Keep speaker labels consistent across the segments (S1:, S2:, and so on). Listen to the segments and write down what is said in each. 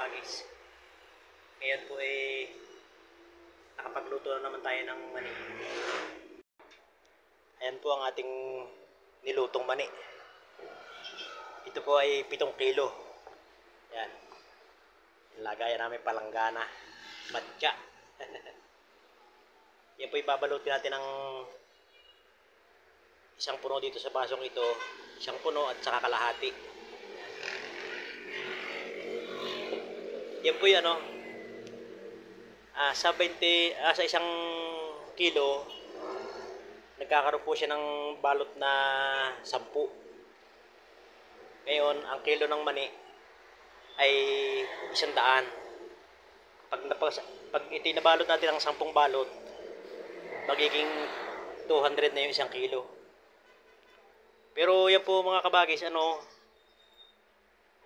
S1: kabagis. Ngayon po nakapagluto na naman tayo ng mani. Ayan po ang ating nilutong mani. Ito po ay 7 kilo. Ayan. Lagayan namin palanggana. Matcha. Yan po ibabalutin natin ng isang puno dito sa basong ito. Isang puno at saka kalahati. Yan po yan, sa isang kilo, nagkakaroon po siya ng balot na 10. Ngayon, ang kilo ng mani ay 100. Pag itinabalot natin ang 10 balot, magiging 200 na yung isang kilo. Pero yan po mga kabagis,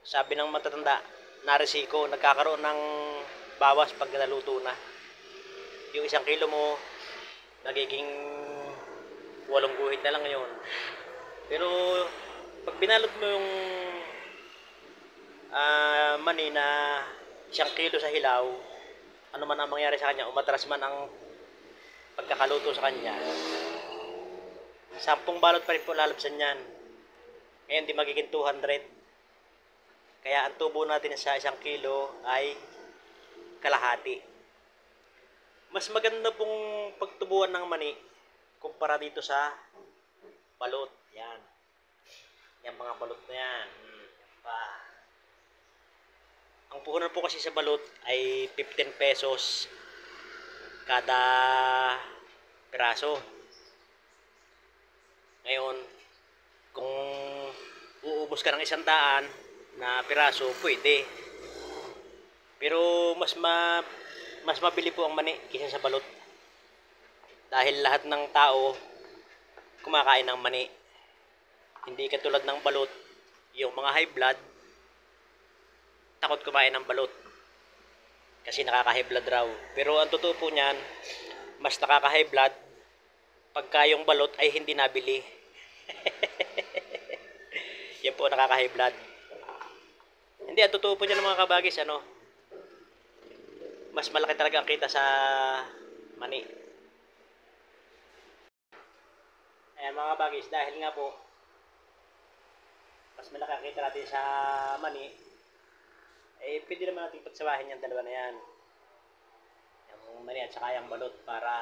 S1: sabi ng matatanda, narisiko, nagkakaroon ng bawas pag naluto na. Yung isang kilo mo, nagiging 8 guhit na lang yun. Pero pag binalot mo yung mani na 1 kilo sa hilaw, ano man ang mangyari sa kanya, umatras man ang pagkakaluto sa kanya, 10 balot pa rin po lalabsan yan. Ngayon di magiging 200. Kaya ang tubo natin sa 1 kilo ay kalahati. Mas maganda pong pagtubuan ng mani kumpara dito sa balot. Yan. Yan mga balot na yan. Yan pa. Ang puhunan po kasi sa balot ay 15 pesos kada piraso. Ngayon, kung uubos ka ng 100 na piraso, pwede. Pero mas mabili po ang mani kaysa sa balot. Dahil lahat ng tao kumakain ng mani. Hindi katulad ng balot, yung mga high blood takot kumain ng balot kasi nakaka-high blood raw. Pero ang totoo po niyan, mas nakaka-high blood pagka yung balot ay hindi nabili. Yan po nakaka-high blood. Hindi, ang totoo po niyan mga kabagis, mas malaki talaga ang kita sa mani. Ayan mga kabagis, dahil nga po mas malaki ang kita natin sa mani, pwede naman natin pagsabahin yung dalawa na yan, yung mani at saka yung balot, para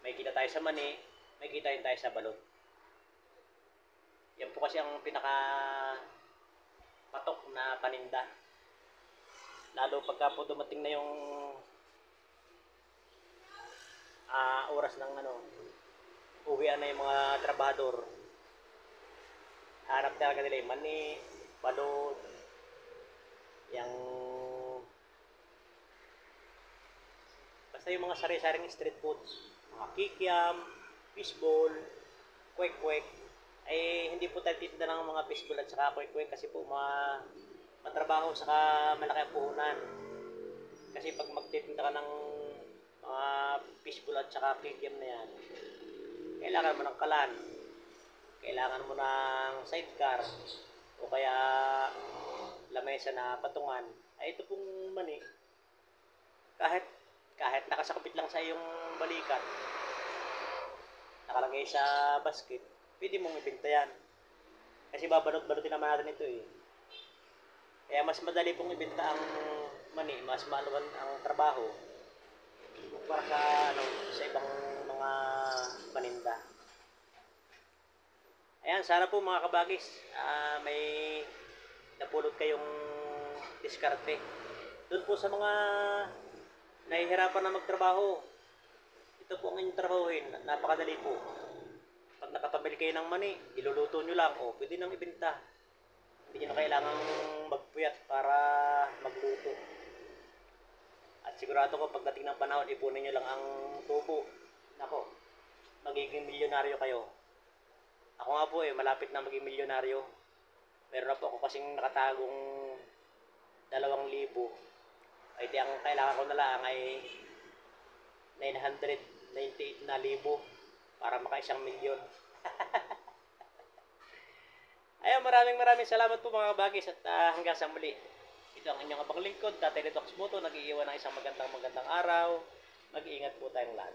S1: may kita tayo sa mani, may kita rin tayo sa balot. Yan po kasi ang pinaka patok na paninda. Lalo pagka po dumating na yung oras ng uwian na yung mga trabahador. Hanap talaga nila yung mani, balot, yung basta yung mga sari-saring street foods, mga kikiam, fishball, kwek-kwek. Hindi po tayo titinda ng mga fishball at saka kwek-kwek kasi po matrabaho saka malaki ang puhunan. Kasi pag magtitinda ka ng mga fishball at saka kikiam na yan, kailangan mo ng kalan, kailangan mo ng sidecar, o kaya lamesa na patungan. Ito pong mani, kahit nakasakapit lang sa iyong balikat, nakalagay sa basket, pwede mong ibenta yan. Kasi babalot-balotin naman natin ito Kaya mas madali pong ibenta ang mani, mas maluwan ang trabaho para sa ibang mga paninda. Ayan, sana po mga kabagis, may napulot kayong diskarte. Doon po sa mga nahihirapan na magtrabaho, ito po ang inyong trabahuin, napakadali po. Pag nakapamili kayo ng mani, iluluto nyo lang, pwede nang ibenta. Hindi nyo na kailangang magpuyat para magluto. At sigurado ko pagdating ng panahon, ipunin nyo lang ang tubo. Nako, magiging milyonaryo kayo. Ako nga po malapit na maging milyonaryo. Meron na po ako kasing nakatagong 2,000. Di ang kailangan ko na lang ay 998,000 para maka 1 milyon. Ayun, maraming salamat po mga kabagis at hanggang sa muli. Ito ang inyong abang lingkod, Tatay Ritox Moto, nag-iiwan ng isang magandang araw. Mag-iingat po tayong lahat.